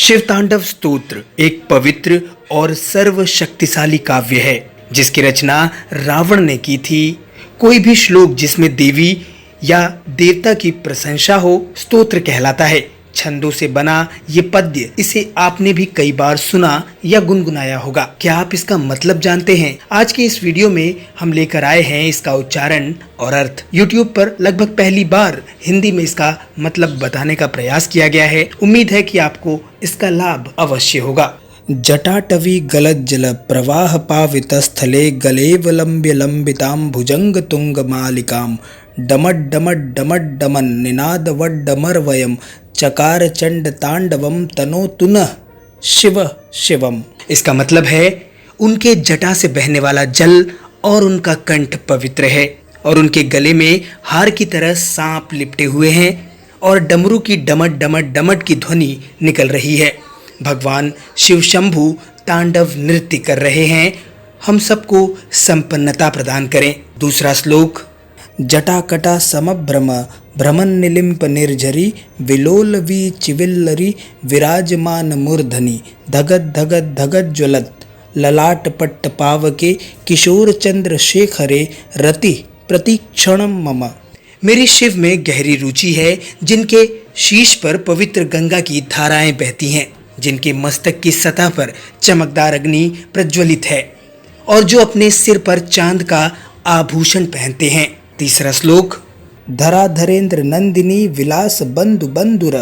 शिव तांडव स्तोत्र एक पवित्र और सर्वशक्तिशाली काव्य है जिसकी रचना रावण ने की थी। कोई भी श्लोक जिसमें देवी या देवता की प्रशंसा हो स्तोत्र कहलाता है। छंदों से बना ये पद्य, इसे आपने भी कई बार सुना या गुनगुनाया होगा। क्या आप इसका मतलब जानते हैं? आज के इस वीडियो में हम लेकर आए हैं इसका उच्चारण और अर्थ। YouTube पर लगभग पहली बार हिंदी में इसका मतलब बताने का प्रयास किया गया है। उम्मीद है कि आपको इसका लाभ अवश्य होगा। जटाटवी गलज्जल प्रवाह पावित स्थले गलेवलंब्य लंबिताम भुजंग तुंग मालिकाम डमड डमड डमड डमन निनाद वड्डमर वयम चकार चंड तांडवम तनो तुनः शिव शिवम। इसका मतलब है उनके जटा से बहने वाला जल और उनका कंठ पवित्र है और उनके गले में हार की तरह सांप लिपटे हुए हैं और डमरू की डमट डमट डमट की ध्वनि निकल रही है। भगवान शिव शंभु तांडव नृत्य कर रहे हैं। हम सबको संपन्नता प्रदान करें। दूसरा श्लोक। जटाकटा समभ्रम भ्रमन निलिम्प निर्झरी विलोल चिविल्लरी विराजमान मूर्धनि धगत धगत धगत ज्वलत ललाट पट्ट पावके किशोर चंद्र शेखरे रति प्रतीक्षणम मम। मेरी शिव में गहरी रुचि है, जिनके शीश पर पवित्र गंगा की धाराएं बहती हैं, जिनके मस्तक की सतह पर चमकदार अग्नि प्रज्वलित है और जो अपने सिर पर चांद का आभूषण पहनते हैं। तीसरा श्लोक। धराधरेन्द्र नंदिनी विलास बंधु बंधुर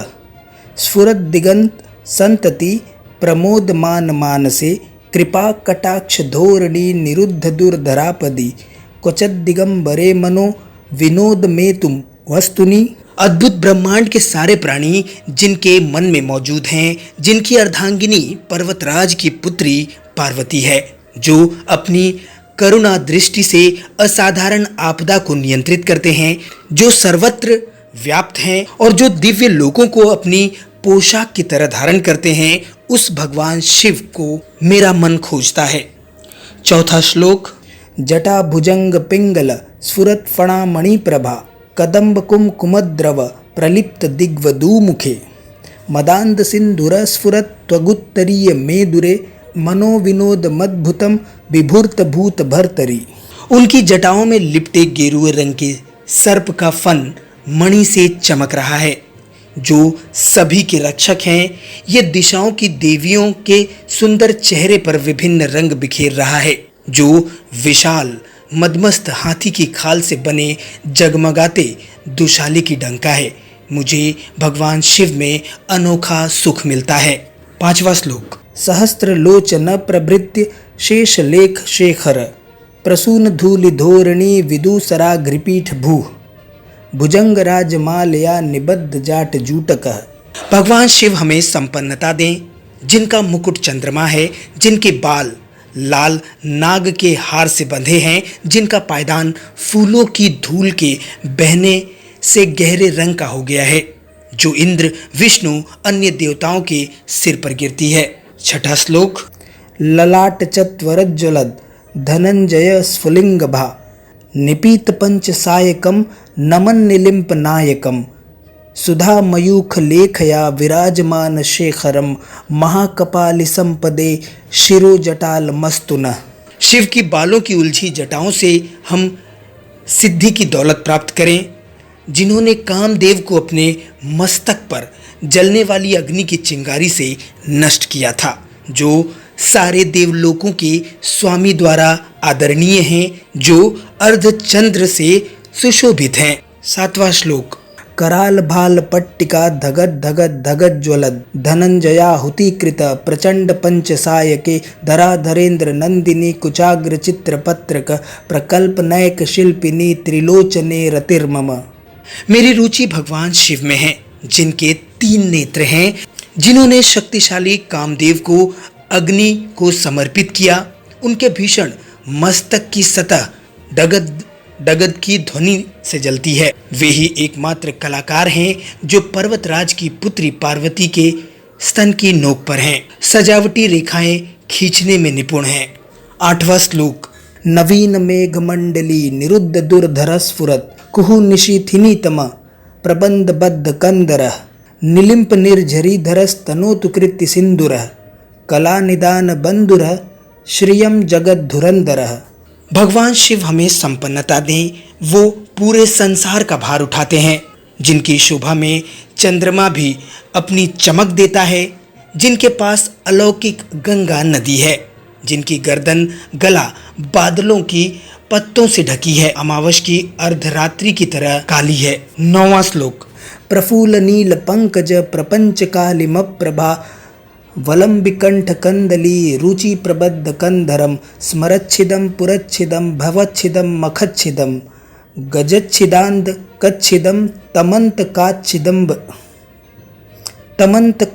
स्फुरद दिगंत संतति प्रमोदमान मानसे कृपा कटाक्ष धोरणी निरुद्ध दुर्धरापदी क्वचद दिगंबरे मनो विनोद में तुम वस्तुनि। अद्भुत ब्रह्मांड के सारे प्राणी जिनके मन में मौजूद हैं, जिनकी अर्धांगिनी पर्वतराज की पुत्री पार्वती है, जो अपनी करुणा दृष्टि से असाधारण आपदा को नियंत्रित करते हैं, जो सर्वत्र व्याप्त हैं और जो दिव्य लोकों को अपनी पोशाक की तरह धारण करते हैं, उस भगवान शिव को मेरा मन खोजता है। चौथा श्लोक। जटा भुजंग पिंगल स्फुरत फणा मणिप्रभा कदम्ब कुम कुमद्रव प्रलिप्त दिग्वधू मुखे मदांद सिंधुर स्फुरत त्वगुत्तरीय मेदुरे मनो विनोद मद्भुतम विभूर्त भूत भरतरी। उनकी जटाओं में लिपटे गेरुए रंग के सर्प का फन मणि से चमक रहा है, जो सभी के रक्षक हैं। ये दिशाओं की देवियों के सुंदर चेहरे पर विभिन्न रंग बिखेर रहा है, जो विशाल मदमस्त हाथी की खाल से बने जगमगाते दुशाली की डंका है। मुझे भगवान शिव में अनोखा सुख मिलता है। पांचवा श्लोक। सहस्त्र लोचन प्रभृत्य शेष लेख शेखर प्रसून धूलि धोरणी विदुसरा घृपीठ भू भुजंग राजमालया निबद्ध जाट जूटक। भगवान शिव हमें संपन्नता दें, जिनका मुकुट चंद्रमा है, जिनके बाल लाल नाग के हार से बंधे हैं, जिनका पायदान फूलों की धूल के बहने से गहरे रंग का हो गया है, जो इंद्र विष्णु अन्य देवताओं के सिर पर गिरती है। छठा श्लोक। ललाट चत्वरज्वलद धनंजय स्फुलिंग भा निपीत पंच सायकम नमन निलिम्प नायकम सुधा मयूख लेखया विराजमान शेखरम महाकपालि संपदे शिरो जटाल मस्तुन। शिव की बालों की उलझी जटाओं से हम सिद्धि की दौलत प्राप्त करें, जिन्होंने कामदेव को अपने मस्तक पर जलने वाली अग्नि की चिंगारी से नष्ट किया था, जो सारे देवलोकों के स्वामी द्वारा आदरणीय हैं, जो अर्धचंद्र से सुशोभित हैं। सातवां श्लोक। कराल भाल पट्टिका धगत धगत धगत ज्वलद धनंजयाहुतिकृत प्रचंड पंच सायके धराधरेन्द्र नंदिनी कुचाग्र चित्र पत्रक प्रकल्प नयक शिल्पिनी त्रिलोचने रतिर्मम। मेरी रुचि भगवान शिव में है, जिनके 3 नेत्र हैं, जिन्होंने शक्तिशाली कामदेव को अग्नि को समर्पित किया। उनके भीषण मस्तक की सतह डगद डगद की ध्वनि से जलती है। वे ही एकमात्र कलाकार हैं जो पर्वतराज की पुत्री पार्वती के स्तन की नोक पर हैं, सजावटी रेखाएं खींचने में निपुण हैं। आठवां श्लोक। नवीन मेघ मंडली निरुद्ध दुर्धर स्फुरत कुहु निशीथिनी तम प्रबंध बद्ध कंदर निलिम्प निर्झरीधरस्तनोतु कृत्य सिंदुरः कला निदान बंधुरः श्रियम जगद्धुरंधरः। भगवान शिव हमें संपन्नता दें। वो पूरे संसार का भार उठाते हैं, जिनकी शोभा में चंद्रमा भी अपनी चमक देता है, जिनके पास अलौकिक गंगा नदी है, जिनकी गर्दन गला बादलों की पत्तों से ढकी है, अमावस की अर्धरात्रि की तरह काली है। 9वां श्लोक। प्रफुल्ल नील पंकज प्रपंच कालिम प्रभा वलंबिकंठ कंदली रुचि प्रबद्ध कंधरम स्मरच्छिदम पुरच्छिदम भवच्छिदम मखच्छिदम गजच्छिदांद कच्छिदम तमंत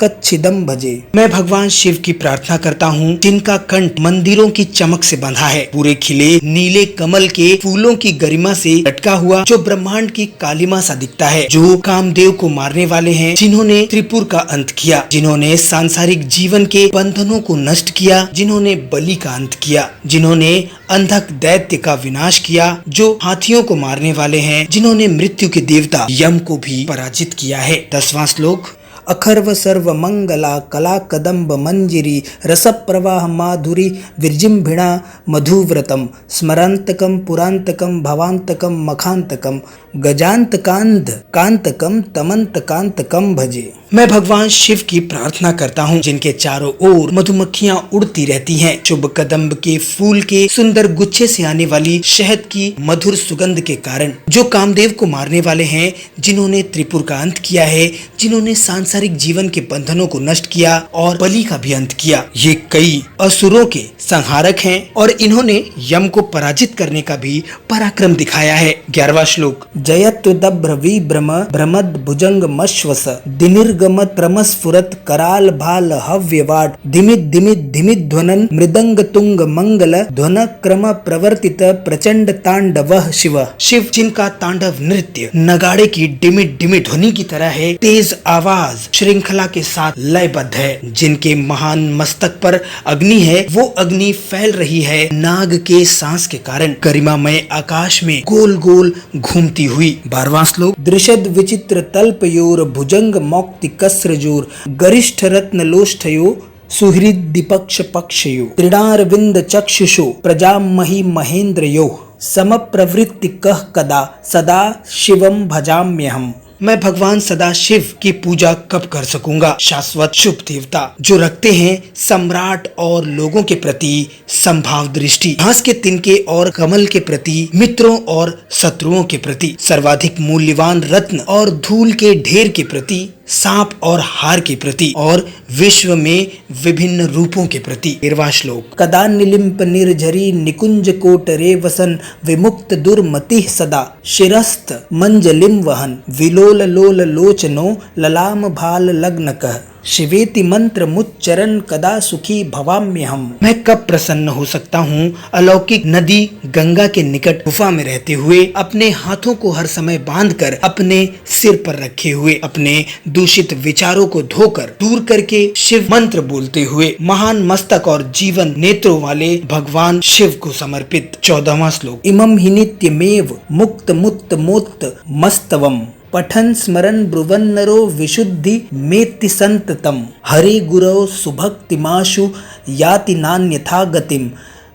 कच्छिदम भजे। मैं भगवान शिव की प्रार्थना करता हूँ, जिनका कंठ मंदिरों की चमक से बंधा है, पूरे खिले नीले कमल के फूलों की गरिमा से लटका हुआ, जो ब्रह्मांड की कालिमा सा दिखता है, जो कामदेव को मारने वाले हैं, जिन्होंने त्रिपुर का अंत किया, जिन्होंने सांसारिक जीवन के बंधनों को नष्ट किया, जिन्होंने बलि का अंत किया, जिन्होंने अंधक दैत्य का विनाश किया, जो हाथियों को मारने वाले हैं, जिन्होंने मृत्यु के देवता यम को भी पराजित किया है। 10वां श्लोक। अखर्व सर्व मंगला कला कदम्ब मंजिरी रस प्रवाह माधुरी विरजिम्भिणा मधुव्रतम स्मरांतकम पुरांतकम भवांतकम मखांतकम गजांतकांध कांतकम तमंतकांतकम भजे। मैं भगवान शिव की प्रार्थना करता हूँ, जिनके चारों ओर मधुमक्खियाँ उड़ती रहती हैं, शुभ कदम्ब के फूल के सुंदर गुच्छे से आने वाली शहद की मधुर सुगंध के कारण, जो कामदेव को मारने वाले हैं, जिन्होंने त्रिपुर का अंत किया है, जिन्होंने सांसारिक जीवन के बंधनों को नष्ट किया और बलि का भी अंत किया। ये कई असुरों के संहारक हैं और इन्होंने यम को पराजित करने का भी पराक्रम दिखाया है। 11वां श्लोक। जयत्वदभ्र विभ्रम भ्रमद भुजंग मश्वस दिनिर्गमत क्रमस्फुरत कराल भाल हव्यवाट धिमित धिमित धिमित ध्वनन मृदंग तुंग मंगल ध्वन क्रम प्रवर्तित प्रचंड तांडवः शिव। शिव जिनका तांडव नृत्य नगाड़े की डिमिट डिमिट ध्वनि की तरह है, तेज आवाज श्रृंखला के साथ लयबद्ध है, जिनके महान मस्तक पर अग्नि है, वो अग्नि फैल रही है नाग के सांस के कारण, गरिमामय आकाश में गोल गोल घूमती हुई। 12वां श्लोक। दृशद विचित्र तल्पयोर भुजंग मौक्ति कसरजोर गरिष्ठ रत्न लोष्ठयो सुहृद दिपक्ष पक्षयो त्रिडारविंद चक्षुषो प्रजामहि महेंद्रयो समप्रवृत्ति कह कदा सदा शिवम भजाम्यहम्। मैं भगवान सदा शिव की पूजा कब कर सकूंगा। शाश्वत शुभ देवता, जो रखते हैं सम्राट और लोगों के प्रति संभाव दृष्टि, घास के तिनके और कमल के प्रति, मित्रों और शत्रुओं के प्रति, सर्वाधिक मूल्यवान रत्न और धूल के ढेर के प्रति, सांप और हार के प्रति और विश्व में विभिन्न रूपों के प्रति। 13वां श्लोक। कदा निलिम्प निर्झरी निकुंज कोटरे वसन विमुक्त दुर्मति सदा शिरस्त मंजलिम वहन विलोल लोल लोचनो ललाम भाल लग्नकः शिवेति मंत्र मुच्चरण कदा सुखी भवाम्यहम्। मैं कब प्रसन्न हो सकता हूँ अलौकिक नदी गंगा के निकट गुफा में रहते हुए, अपने हाथों को हर समय बांधकर अपने सिर पर रखे हुए, अपने दूषित विचारों को धोकर दूर करके शिव मंत्र बोलते हुए, महान मस्तक और जीवन नेत्रों वाले भगवान शिव को समर्पित। 14वां श्लोक। इमं हि नित्यमेव मुक्त मुक्त मोक्त मस्तवम पठन स्मरण ब्रुवन्नरो विशुद्धि मेति संततम हरि गुरौ सुभक्तिमाशु याति नान्यथा गतिम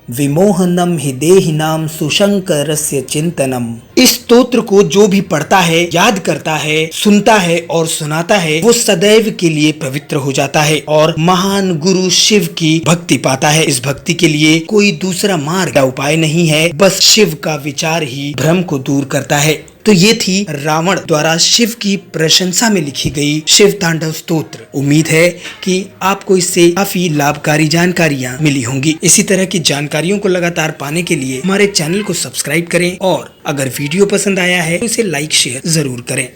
विमोहनम हि देहिनाम सुशंकरस्य चिंतनम। इस स्तोत्र को जो भी पढ़ता है, याद करता है, सुनता है और सुनाता है, वो सदैव के लिए पवित्र हो जाता है और महान गुरु शिव की भक्ति पाता है। इस भक्ति के लिए कोई दूसरा मार्ग या उपाय नहीं है, बस शिव का विचार ही भ्रम को दूर करता है। तो ये थी रावण द्वारा शिव की प्रशंसा में लिखी गई शिव तांडव स्तोत्र। उम्मीद है कि आपको इससे काफी लाभकारी जानकारियाँ मिली होंगी। इसी तरह की जानकारियों को लगातार पाने के लिए हमारे चैनल को सब्सक्राइब करें और अगर वीडियो पसंद आया है तो इसे लाइक शेयर जरूर करें।